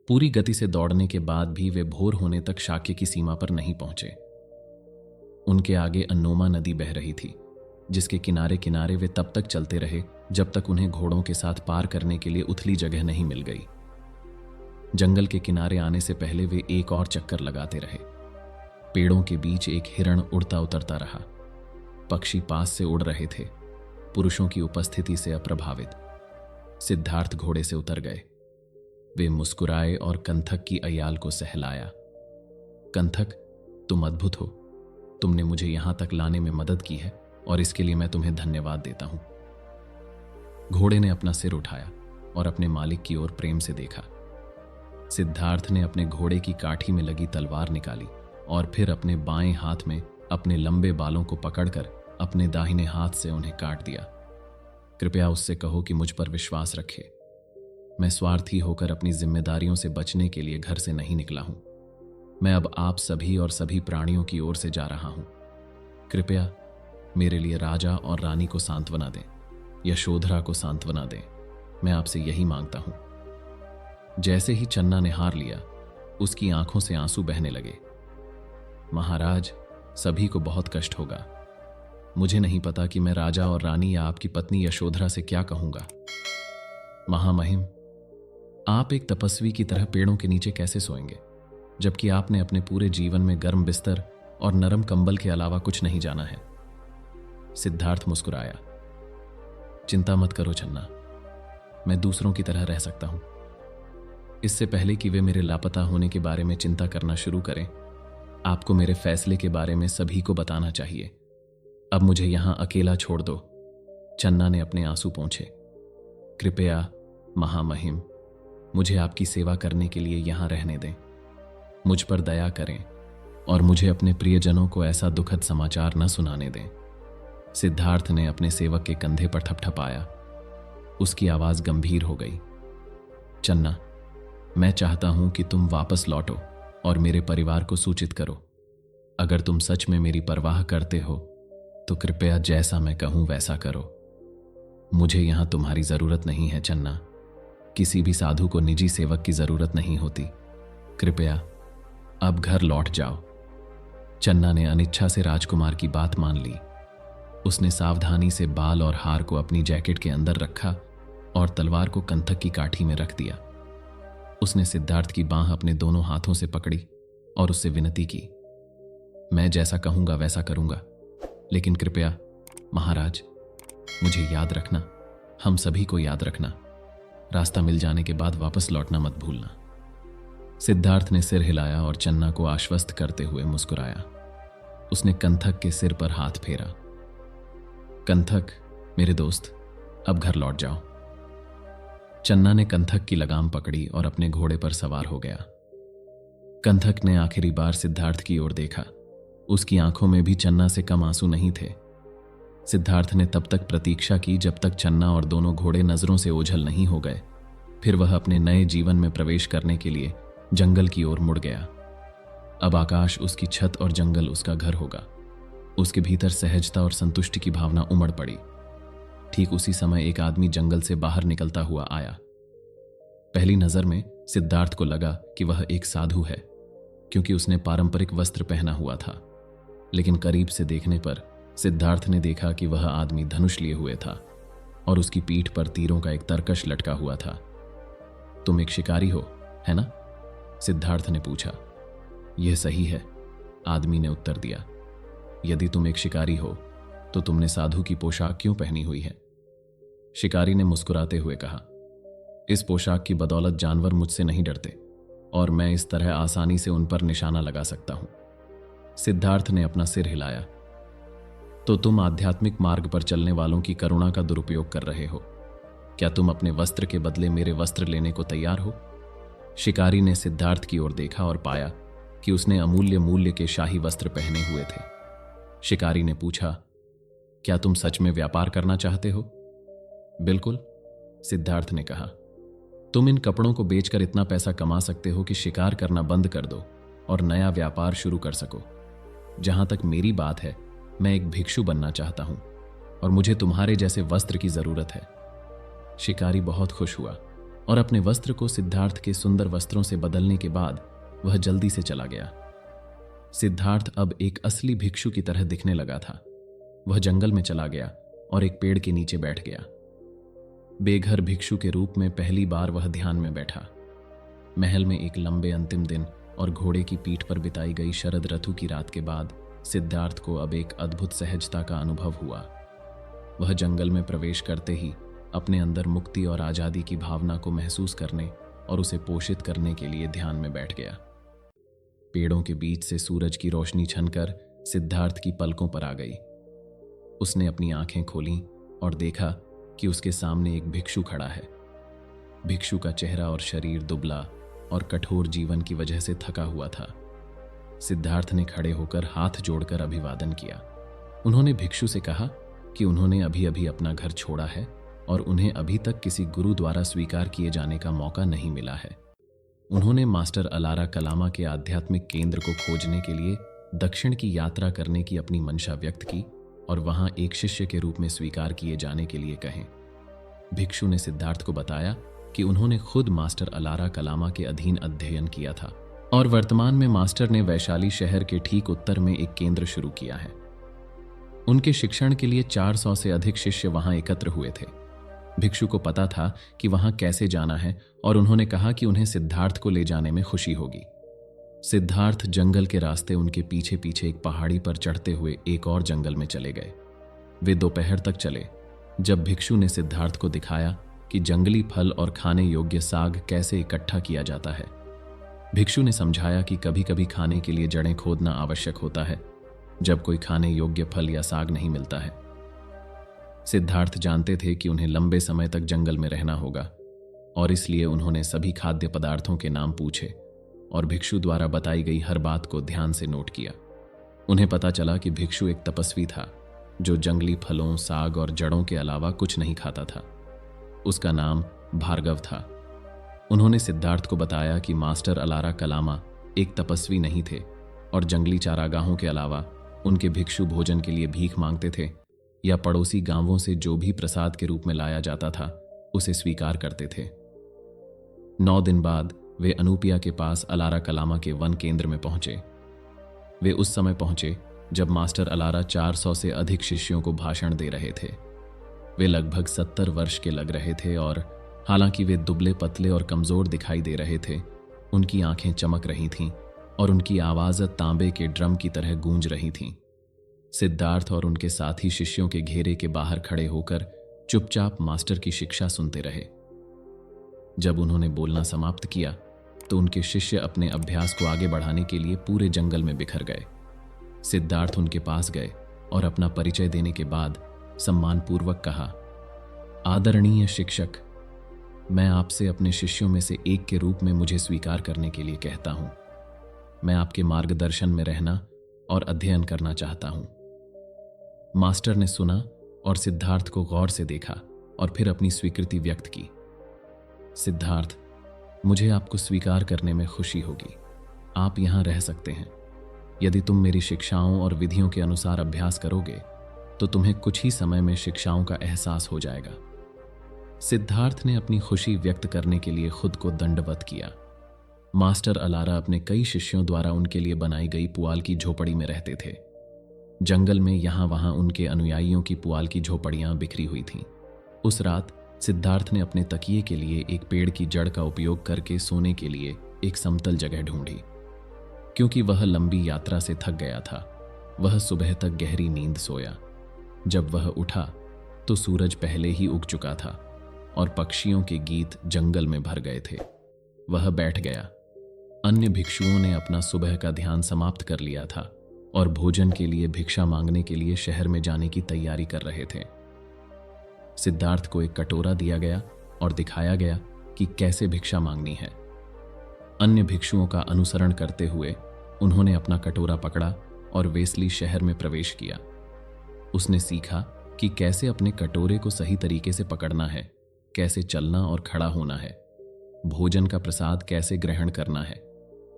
पूरी गति से दौड़ने के बाद भी वे भोर होने तक शाक्य की सीमा पर नहीं पहुंचे। उनके आगे अन्नोमा नदी बह रही थी, जिसके किनारे किनारे वे तब तक चलते रहे जब तक उन्हें घोड़ों के साथ पार करने के लिए उथली जगह नहीं मिल गई। जंगल के किनारे आने से पहले वे एक और चक्कर लगाते रहे। पेड़ों के बीच एक हिरण उड़ता उतरता रहा। पक्षी पास से उड़ रहे थे, पुरुषों की उपस्थिति से अप्रभावित। सिद्धार्थ घोड़े से उतर गए। वे मुस्कुराए और कंथक की अयाल को सहलाया। कंथक, तुम अद्भुत हो। तुमने मुझे यहां तक लाने में मदद की है और इसके लिए मैं तुम्हें धन्यवाद देता हूं। घोड़े ने अपना सिर उठाया और अपने मालिक की ओर प्रेम से देखा। सिद्धार्थ ने अपने घोड़े की काठी में लगी तलवार निकाली और फिर अपने बाएं हाथ में अपने लंबे बालों को पकड़कर अपने दाहिने हाथ से उन्हें काट दिया। कृपया उससे कहो कि मुझ पर विश्वास रखे। मैं स्वार्थी होकर अपनी जिम्मेदारियों से बचने के लिए घर से नहीं निकला हूं। मैं अब आप सभी और सभी प्राणियों की ओर से जा रहा हूं। कृपया मेरे लिए राजा और रानी को सांत्वना दें, यशोधरा को सांत्वना दें। मैं आपसे यही मांगता हूं। जैसे ही चन्ना ने हार लिया, उसकी आंखों से आंसू बहने लगे। महाराज, सभी को बहुत कष्ट होगा। मुझे नहीं पता कि मैं राजा और रानी या आपकी पत्नी यशोधरा से क्या कहूंगा। महामहिम, आप एक तपस्वी की तरह पेड़ों के नीचे कैसे सोएंगे, जबकि आपने अपने पूरे जीवन में गर्म बिस्तर और नरम कंबल के अलावा कुछ नहीं जाना है। सिद्धार्थ मुस्कुराया। चिंता मत करो चन्ना, मैं दूसरों की तरह रह सकता हूं। इससे पहले कि वे मेरे लापता होने के बारे में चिंता करना शुरू करें, आपको मेरे फैसले के बारे में सभी को बताना चाहिए। अब मुझे यहां अकेला छोड़ दो। चन्ना ने अपने आंसू पोंछे। कृपया महामहिम, मुझे आपकी सेवा करने के लिए यहां रहने दें। मुझ पर दया करें और मुझे अपने प्रियजनों को ऐसा दुखद समाचार न सुनाने दें। सिद्धार्थ ने अपने सेवक के कंधे पर थपथपाया। उसकी आवाज गंभीर हो गई। चन्ना, मैं चाहता हूं कि तुम वापस लौटो और मेरे परिवार को सूचित करो। अगर तुम सच में मेरी परवाह करते हो तो कृपया जैसा मैं कहूं वैसा करो। मुझे यहां तुम्हारी जरूरत नहीं है चन्ना। किसी भी साधु को निजी सेवक की जरूरत नहीं होती। कृपया अब घर लौट जाओ। चन्ना ने अनिच्छा से राजकुमार की बात मान ली। उसने सावधानी से बाल और हार को अपनी जैकेट के अंदर रखा और तलवार को कंथक की काठी में रख दिया। उसने सिद्धार्थ की बांह अपने दोनों हाथों से पकड़ी और उससे विनती की, मैं जैसा कहूंगा वैसा करूंगा, लेकिन कृपया महाराज, मुझे याद रखना, हम सभी को याद रखना। रास्ता मिल जाने के बाद वापस लौटना मत भूलना। सिद्धार्थ ने सिर हिलाया और चन्ना को आश्वस्त करते हुए मुस्कुराया। उसने कंथक के सिर पर हाथ फेरा। कंथक, मेरे दोस्त, अब घर लौट जाओ। चन्ना ने कंथक की लगाम पकड़ी और अपने घोड़े पर सवार हो गया। कंथक ने आखिरी बार सिद्धार्थ की ओर देखा। उसकी आंखों में भी चन्ना से कम आंसू नहीं थे। सिद्धार्थ ने तब तक प्रतीक्षा की जब तक चन्ना और दोनों घोड़े नजरों से ओझल नहीं हो गए। फिर वह अपने नए जीवन में प्रवेश करने के लिए जंगल की ओर मुड़ गया। अब आकाश उसकी छत और जंगल उसका घर होगा। उसके भीतर सहजता और संतुष्टि की भावना उमड़ पड़ी। ठीक उसी समय एक आदमी जंगल से बाहर निकलता हुआ आया। पहली नजर में सिद्धार्थ को लगा कि वह एक साधु है, क्योंकि उसने पारंपरिक वस्त्र पहना हुआ था। लेकिन करीब से देखने पर सिद्धार्थ ने देखा कि वह आदमी धनुष लिए हुए था और उसकी पीठ पर तीरों का एक तरकश लटका हुआ था। तुम एक शिकारी हो, है ना? सिद्धार्थ ने पूछा। यह सही है, आदमी ने उत्तर दिया। यदि तुम एक शिकारी हो तो तुमने साधु की पोशाक क्यों पहनी हुई है? शिकारी ने मुस्कुराते हुए कहा, इस पोशाक की बदौलत जानवर मुझसे नहीं डरते और मैं इस तरह आसानी से उन पर निशाना लगा सकता हूं। सिद्धार्थ ने अपना सिर हिलाया। तो तुम आध्यात्मिक मार्ग पर चलने वालों की करुणा का दुरुपयोग कर रहे हो। क्या तुम अपने वस्त्र के बदले मेरे वस्त्र लेने को तैयार हो? शिकारी ने सिद्धार्थ की ओर देखा और पाया कि उसने अमूल्य मूल्य के शाही वस्त्र पहने हुए थे। शिकारी ने पूछा, क्या तुम सच में व्यापार करना चाहते हो? बिल्कुल, सिद्धार्थ ने कहा। तुम इन कपड़ों को बेचकर इतना पैसा कमा सकते हो कि शिकार करना बंद कर दो और नया व्यापार शुरू कर सको। जहां तक मेरी बात है, मैं एक भिक्षु बनना चाहता हूं और मुझे तुम्हारे जैसे वस्त्र की जरूरत है। शिकारी बहुत खुश हुआ और अपने वस्त्र को सिद्धार्थ के सुंदर वस्त्रों से बदलने के बाद वह जल्दी से चला गया। सिद्धार्थ अब एक असली भिक्षु की तरह दिखने लगा था। वह जंगल में चला गया और एक पेड़ के नीचे बैठ गया। बेघर भिक्षु के रूप में पहली बार वह ध्यान में बैठा। महल में एक लंबे अंतिम दिन और घोड़े की पीठ पर बिताई गई शरद ऋतु की रात के बाद सिद्धार्थ को अब एक अद्भुत सहजता का अनुभव हुआ। वह जंगल में प्रवेश करते ही अपने अंदर मुक्ति और आजादी की भावना को महसूस करने और उसे पोषित करने के लिए ध्यान में बैठ गया। पेड़ों के बीच से सूरज की रोशनी छनकर सिद्धार्थ की पलकों पर आ गई। उसने अपनी आंखें खोलीं और देखा कि उसके सामने एक भिक्षु खड़ा है। भिक्षु का चेहरा और शरीर दुबला और कठोर जीवन की वजह से थका हुआ था। सिद्धार्थ ने खड़े होकर हाथ जोड़कर अभिवादन किया। उन्होंने भिक्षु से कहा कि उन्होंने अभी अभी अपना घर छोड़ा है और उन्हें अभी तक किसी गुरु द्वारा स्वीकार किए जाने का मौका नहीं मिला है। उन्होंने मास्टर अलारा कलामा के आध्यात्मिक केंद्र को खोजने के लिए दक्षिण की यात्रा करने की अपनी मंशा व्यक्त की और वहां एक शिष्य के रूप में स्वीकार किए जाने के लिए कहें। भिक्षु ने सिद्धार्थ को बताया कि उन्होंने खुद मास्टर अलारा कलामा के अधीन अध्ययन किया था और वर्तमान में मास्टर ने वैशाली शहर के ठीक उत्तर में एक केंद्र शुरू किया है। उनके शिक्षण के लिए 400 से अधिक शिष्य वहां एकत्र हुए थे। भिक्षु को पता था कि वहां कैसे जाना है और उन्होंने कहा कि उन्हें सिद्धार्थ को ले जाने में खुशी होगी। सिद्धार्थ जंगल के रास्ते उनके पीछे पीछे एक पहाड़ी पर चढ़ते हुए एक और जंगल में चले गए। वे दोपहर तक चले जब भिक्षु ने सिद्धार्थ को दिखाया कि जंगली फल और खाने योग्य साग कैसे इकट्ठा किया जाता है। भिक्षु ने समझाया कि कभी कभी खाने के लिए जड़ें खोदना आवश्यक होता है जब कोई खाने योग्य फल या साग नहीं मिलता है। सिद्धार्थ जानते थे कि उन्हें लंबे समय तक जंगल में रहना होगा और इसलिए उन्होंने सभी खाद्य पदार्थों के नाम पूछे और भिक्षु द्वारा बताई गई हर बात को ध्यान से नोट किया। उन्हें पता चला कि भिक्षु एक तपस्वी था जो जंगली फलों, साग और जड़ों के अलावा कुछ नहीं खाता था। उसका नाम भार्गव था। उन्होंने सिद्धार्थ को बताया कि मास्टर अलारा कलामा एक तपस्वी नहीं थे और जंगली चारागाहों के अलावा उनके भिक्षु भोजन के लिए भीख मांगते थे या पड़ोसी गांवों से जो भी प्रसाद के रूप में लाया जाता था उसे स्वीकार करते थे। 9 दिन बाद वे अनूपिया के पास अलारा कलामा के वन केंद्र में पहुंचे। वे उस समय पहुंचे जब मास्टर अलारा 400 से अधिक शिष्यों को भाषण दे रहे थे। वे लगभग 70 वर्ष के लग रहे थे और हालांकि वे दुबले पतले और कमजोर दिखाई दे रहे थे, उनकी आंखें चमक रही थीं और उनकी आवाज तांबे के ड्रम की तरह गूंज रही थी। सिद्धार्थ और उनके साथी शिष्यों के घेरे के बाहर खड़े होकर चुपचाप मास्टर की शिक्षा सुनते रहे। जब उन्होंने बोलना समाप्त किया तो उनके शिष्य अपने अभ्यास को आगे बढ़ाने के लिए पूरे जंगल में बिखर गए। सिद्धार्थ उनके पास गए और अपना परिचय देने के बाद सम्मानपूर्वक कहा, आदरणीय शिक्षक, मैं आपसे अपने शिष्यों में से एक के रूप में मुझे स्वीकार करने के लिए कहता हूं। मैं आपके मार्गदर्शन में रहना और अध्ययन करना चाहता हूं। मास्टर ने सुना और सिद्धार्थ को गौर से देखा और फिर अपनी स्वीकृति व्यक्त की। सिद्धार्थ, मुझे आपको स्वीकार करने में खुशी होगी। आप यहां रह सकते हैं। यदि तुम मेरी शिक्षाओं और विधियों के अनुसार अभ्यास करोगे तो तुम्हें कुछ ही समय में शिक्षाओं का एहसास हो जाएगा। सिद्धार्थ ने अपनी खुशी व्यक्त करने के लिए खुद को दंडवत किया। मास्टर अलारा अपने कई शिष्यों द्वारा उनके लिए बनाई गई पुआल की झोपड़ी में रहते थे। जंगल में यहां वहां उनके अनुयायियों की पुआल की झोपड़ियां बिखरी हुई थीं। उस रात सिद्धार्थ ने अपने तकिए के लिए एक पेड़ की जड़ का उपयोग करके सोने के लिए एक समतल जगह ढूंढी। क्योंकि वह लंबी यात्रा से थक गया था, वह सुबह तक गहरी नींद सोया। जब वह उठा तो सूरज पहले ही उग चुका था और पक्षियों के गीत जंगल में भर गए थे। वह बैठ गया। अन्य भिक्षुओं ने अपना सुबह का ध्यान समाप्त कर लिया था और भोजन के लिए भिक्षा मांगने के लिए शहर में जाने की तैयारी कर रहे थे। सिद्धार्थ को एक कटोरा दिया गया और दिखाया गया कि कैसे भिक्षा मांगनी है। अन्य भिक्षुओं का अनुसरण करते हुए उन्होंने अपना कटोरा पकड़ा और वेस्ली शहर में प्रवेश किया। उसने सीखा कि कैसे अपने कटोरे को सही तरीके से पकड़ना है, कैसे चलना और खड़ा होना है, भोजन का प्रसाद कैसे ग्रहण करना है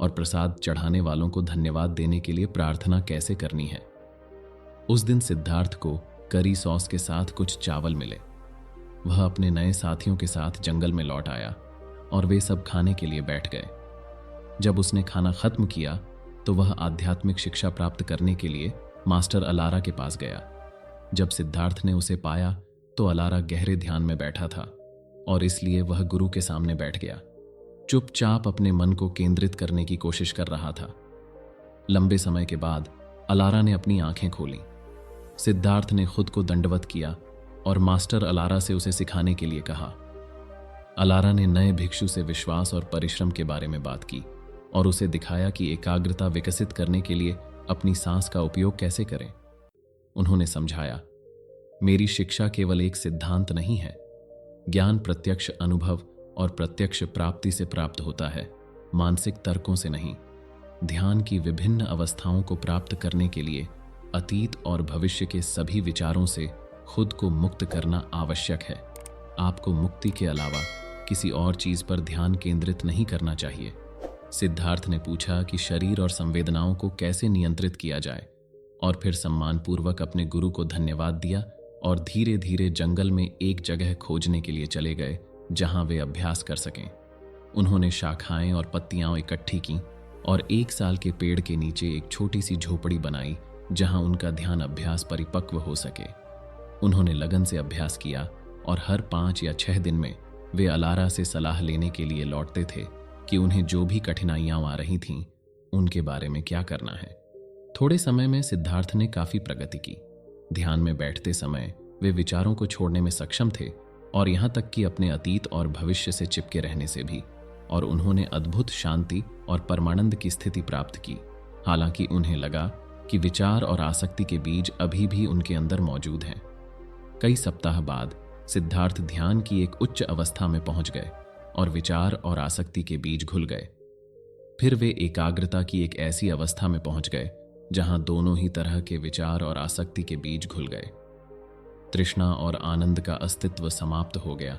और प्रसाद चढ़ाने वालों को धन्यवाद देने के लिए प्रार्थना कैसे करनी है। उस दिन सिद्धार्थ को करी सॉस के साथ कुछ चावल मिले। वह अपने नए साथियों के साथ जंगल में लौट आया और वे सब खाने के लिए बैठ गए। जब उसने खाना खत्म किया तो वह आध्यात्मिक शिक्षा प्राप्त करने के लिए मास्टर अलारा के पास गया। जब सिद्धार्थ ने उसे पाया तो अलारा गहरे ध्यान में बैठा था और इसलिए वह गुरु के सामने बैठ गया। चुपचाप अपने मन को केंद्रित करने की कोशिश कर रहा था। लंबे समय के बाद अलारा ने अपनी आंखें खोलीं। सिद्धार्थ ने खुद को दंडवत किया और मास्टर अलारा से उसे सिखाने के लिए कहा। अलारा ने नए भिक्षु से विश्वास और परिश्रम के बारे में बात की और उसे दिखाया कि एकाग्रता विकसित करने के लिए अपनी सांस का उपयोग कैसे करें। उन्होंने समझाया, मेरी शिक्षा केवल एक सिद्धांत नहीं है। ज्ञान प्रत्यक्ष अनुभव और प्रत्यक्ष प्राप्ति से प्राप्त होता है, मानसिक तर्कों से नहीं। ध्यान की विभिन्न अवस्थाओं को प्राप्त करने के लिए अतीत और भविष्य के सभी विचारों से खुद को मुक्त करना आवश्यक है। आपको मुक्ति के अलावा किसी और चीज पर ध्यान केंद्रित नहीं करना चाहिए। सिद्धार्थ ने पूछा कि शरीर और संवेदनाओं को कैसे नियंत्रित किया जाए और फिर सम्मानपूर्वक अपने गुरु को धन्यवाद दिया और धीरे धीरे जंगल में एक जगह खोजने के लिए चले गए जहां वे अभ्यास कर सकें। उन्होंने शाखाएं और पत्तियां इकट्ठी की और 1 साल के पेड़ के नीचे एक छोटी सी झोपड़ी बनाई जहां उनका ध्यान अभ्यास परिपक्व हो सके। उन्होंने लगन से अभ्यास किया और हर 5 या 6 दिन में वे अलारा से सलाह लेने के लिए लौटते थे कि उन्हें जो भी कठिनाइयां आ रही थीं उनके बारे में क्या करना है। थोड़े समय में सिद्धार्थ ने काफी प्रगति की। ध्यान में बैठते समय वे विचारों को छोड़ने में सक्षम थे और यहां तक कि अपने अतीत और भविष्य से चिपके रहने से भी, और उन्होंने अद्भुत शांति और परमानंद की स्थिति प्राप्त की। हालांकि उन्हें लगा कि विचार और आसक्ति के बीज अभी भी उनके अंदर मौजूद हैं। कई सप्ताह बाद सिद्धार्थ ध्यान की एक उच्च अवस्था में पहुंच गए और विचार और आसक्ति के बीज घुल गए। फिर वे एकाग्रता की एक ऐसी अवस्था में पहुंच गए जहां दोनों ही तरह के विचार और आसक्ति के बीज घुल गए। तृष्णा और आनंद का अस्तित्व समाप्त हो गया।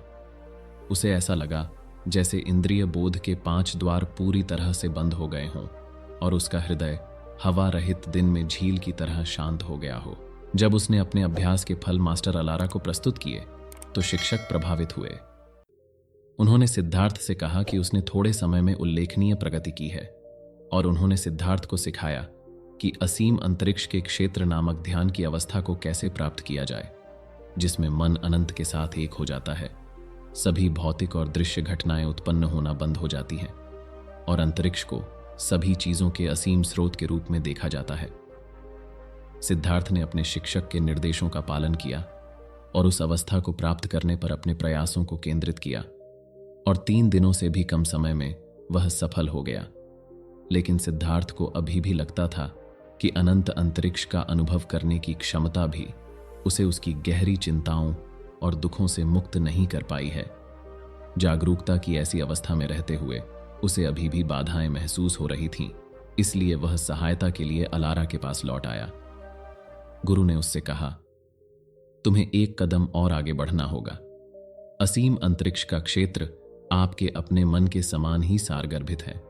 उसे ऐसा लगा जैसे इंद्रिय बोध के 5 द्वार पूरी तरह से बंद हो गए हों और उसका हृदय हवा रहित दिन में झील की तरह शांत हो गया हो। जब उसने अपने अभ्यास के फल मास्टर अलारा को प्रस्तुत किए तो शिक्षक प्रभावित हुए। उन्होंने सिद्धार्थ से कहा कि उसने थोड़े समय में उल्लेखनीय प्रगति की है और उन्होंने सिद्धार्थ को सिखाया कि असीम अंतरिक्ष के क्षेत्र नामक ध्यान की अवस्था को कैसे प्राप्त किया जाए, जिसमें मन अनंत के साथ एक हो जाता है। सभी भौतिक और दृश्य घटनाएं उत्पन्न होना बंद हो जाती हैं और अंतरिक्ष को सभी चीजों के असीम स्रोत के रूप में देखा जाता है। सिद्धार्थ ने अपने शिक्षक के निर्देशों का पालन किया और उस अवस्था को प्राप्त करने पर अपने प्रयासों को केंद्रित किया और 3 दिनों से भी कम समय में वह सफल हो गया। लेकिन सिद्धार्थ को अभी भी लगता था कि अनंत अंतरिक्ष का अनुभव करने की क्षमता भी उसे उसकी गहरी चिंताओं और दुखों से मुक्त नहीं कर पाई है। जागरूकता की ऐसी अवस्था में रहते हुए उसे अभी भी बाधाएं महसूस हो रही थीं, इसलिए वह सहायता के लिए अलारा के पास लौट आया। गुरु ने उससे कहा, तुम्हें 1 कदम और आगे बढ़ना होगा। असीम अंतरिक्ष का क्षेत्र आपके अपने मन के समान ही सारगर्भित है।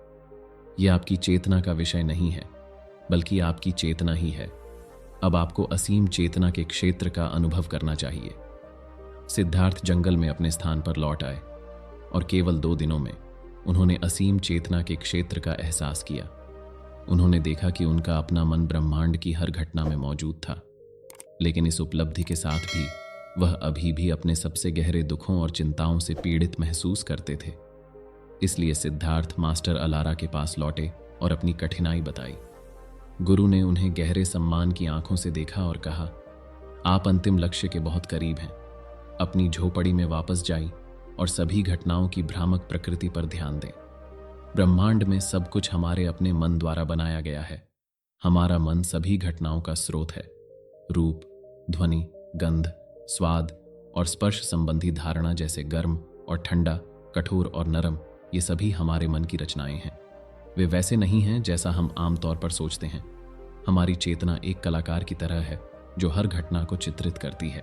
यह आपकी चेतना का विषय नहीं है, बल्कि आपकी चेतना ही है। अब आपको असीम चेतना के क्षेत्र का अनुभव करना चाहिए। सिद्धार्थ जंगल में अपने स्थान पर लौट आए और केवल 2 दिनों में उन्होंने असीम चेतना के क्षेत्र का एहसास किया। उन्होंने देखा कि उनका अपना मन ब्रह्मांड की हर घटना में मौजूद था, लेकिन इस उपलब्धि के साथ भी वह अभी भी अपने सबसे गहरे दुखों और चिंताओं से पीड़ित महसूस करते थे। इसलिए सिद्धार्थ मास्टर अलारा के पास लौटे और अपनी कठिनाई बताई। गुरु ने उन्हें गहरे सम्मान की आंखों से देखा और कहा, आप अंतिम लक्ष्य के बहुत करीब हैं। अपनी झोपड़ी में वापस जाइए और सभी घटनाओं की भ्रामक प्रकृति पर ध्यान दें। ब्रह्मांड में सब कुछ हमारे अपने मन द्वारा बनाया गया है। हमारा मन सभी घटनाओं का स्रोत है। रूप, ध्वनि, गंध, स्वाद और स्पर्श संबंधी धारणा जैसे गर्म और ठंडा, कठोर और नरम, ये सभी हमारे मन की रचनाएं हैं। वे वैसे नहीं हैं जैसा हम आमतौर पर सोचते हैं। हमारी चेतना एक कलाकार की तरह है जो हर घटना को चित्रित करती है।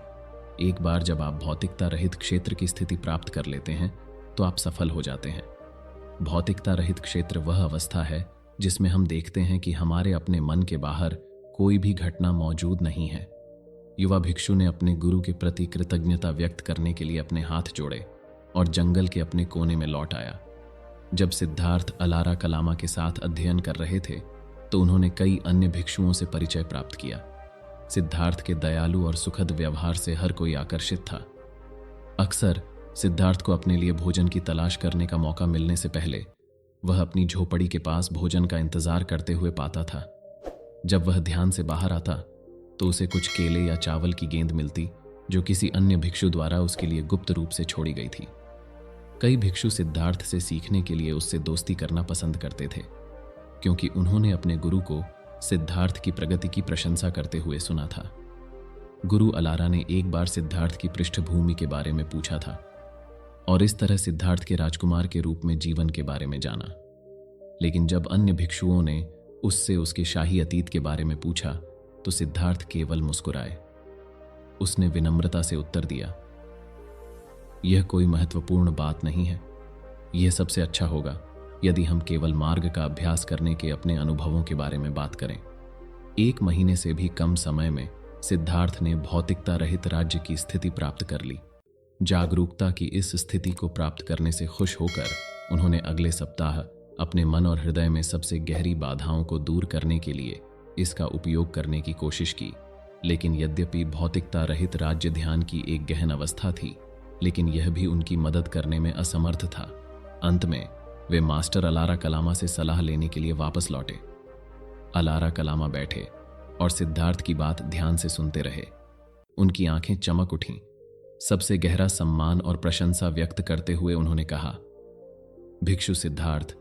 एक बार जब आप भौतिकता रहित क्षेत्र की स्थिति प्राप्त कर लेते हैं तो आप सफल हो जाते हैं। भौतिकता रहित क्षेत्र वह अवस्था है जिसमें हम देखते हैं कि हमारे अपने मन के बाहर कोई भी घटना मौजूद नहीं है। युवा भिक्षु ने अपने गुरु के प्रति कृतज्ञता व्यक्त करने के लिए अपने हाथ जोड़े और जंगल के अपने कोने में लौट आया। जब सिद्धार्थ अलारा कलामा के साथ अध्ययन कर रहे थे तो उन्होंने कई अन्य भिक्षुओं से परिचय प्राप्त किया। सिद्धार्थ के दयालु और सुखद व्यवहार से हर कोई आकर्षित था। अक्सर सिद्धार्थ को अपने लिए भोजन की तलाश करने का मौका मिलने से पहले वह अपनी झोपड़ी के पास भोजन का इंतजार करते हुए पाता था। जब वह ध्यान से बाहर आता तो उसे कुछ केले या चावल की गेंद मिलती जो किसी अन्य भिक्षु द्वारा उसके लिए गुप्त रूप से छोड़ी गई थी। कई भिक्षु सिद्धार्थ से सीखने के लिए उससे दोस्ती करना पसंद करते थे, क्योंकि उन्होंने अपने गुरु को सिद्धार्थ की प्रगति की प्रशंसा करते हुए सुना था। गुरु अलारा ने एक बार सिद्धार्थ की पृष्ठभूमि के बारे में पूछा था और इस तरह सिद्धार्थ के राजकुमार के रूप में जीवन के बारे में जाना। लेकिन जब अन्य भिक्षुओं ने उससे उसके शाही अतीत के बारे में पूछा तो सिद्धार्थ केवल मुस्कुराए। उसने विनम्रता से उत्तर दिया, यह कोई महत्वपूर्ण बात नहीं है। यह सबसे अच्छा होगा यदि हम केवल मार्ग का अभ्यास करने के अपने अनुभवों के बारे में बात करें। 1 महीने से भी कम समय में सिद्धार्थ ने भौतिकता रहित राज्य की स्थिति प्राप्त कर ली। जागरूकता की इस स्थिति को प्राप्त करने से खुश होकर उन्होंने अगले सप्ताह अपने मन और हृदय में सबसे गहरी बाधाओं को दूर करने के लिए इसका उपयोग करने की कोशिश की। लेकिन यद्यपि भौतिकता रहित राज्य ध्यान की एक गहन अवस्था थी, लेकिन यह भी उनकी मदद करने में असमर्थ था। अंत में वे मास्टर अलारा कलामा से सलाह लेने के लिए वापस लौटे। अलारा कलामा बैठे और सिद्धार्थ की बात ध्यान से सुनते रहे। उनकी आंखें चमक उठीं। सबसे गहरा सम्मान और प्रशंसा व्यक्त करते हुए उन्होंने कहा, भिक्षु सिद्धार्थ,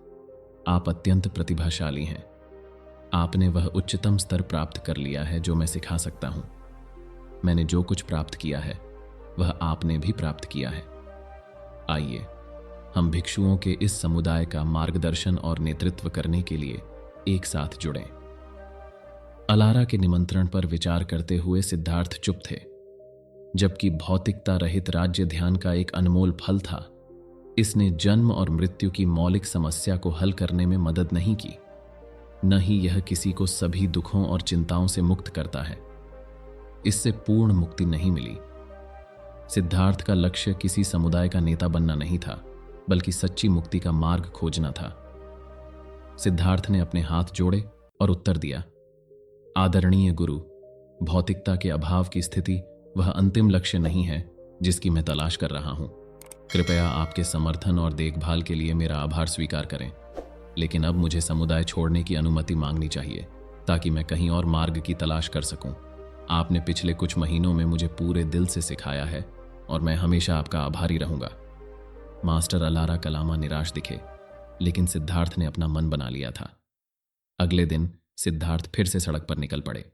आप अत्यंत प्रतिभाशाली हैं। आपने वह उच्चतम स्तर प्राप्त कर लिया है जो मैं सिखा सकता हूं। मैंने जो कुछ प्राप्त किया है वह आपने भी प्राप्त किया है। आइए हम भिक्षुओं के इस समुदाय का मार्गदर्शन और नेतृत्व करने के लिए एक साथ जुड़ें। अलारा के निमंत्रण पर विचार करते हुए सिद्धार्थ चुप थे। जबकि भौतिकता रहित राज्य ध्यान का एक अनमोल फल था, इसने जन्म और मृत्यु की मौलिक समस्या को हल करने में मदद नहीं की, न ही यह किसी को सभी दुखों और चिंताओं से मुक्त करता है। इससे पूर्ण मुक्ति नहीं मिली। सिद्धार्थ का लक्ष्य किसी समुदाय का नेता बनना नहीं था, बल्कि सच्ची मुक्ति का मार्ग खोजना था। सिद्धार्थ ने अपने हाथ जोड़े और उत्तर दिया, आदरणीय गुरु, भौतिकता के अभाव की स्थिति वह अंतिम लक्ष्य नहीं है जिसकी मैं तलाश कर रहा हूं। कृपया आपके समर्थन और देखभाल के लिए मेरा आभार स्वीकार करें, लेकिन अब मुझे समुदाय छोड़ने की अनुमति मांगनी चाहिए ताकि मैं कहीं और मार्ग की तलाश कर सकूं। आपने पिछले कुछ महीनों में मुझे पूरे दिल से सिखाया है और मैं हमेशा आपका आभारी रहूंगा। मास्टर अलारा कलामा निराश दिखे, लेकिन सिद्धार्थ ने अपना मन बना लिया था। अगले दिन सिद्धार्थ फिर से सड़क पर निकल पड़े।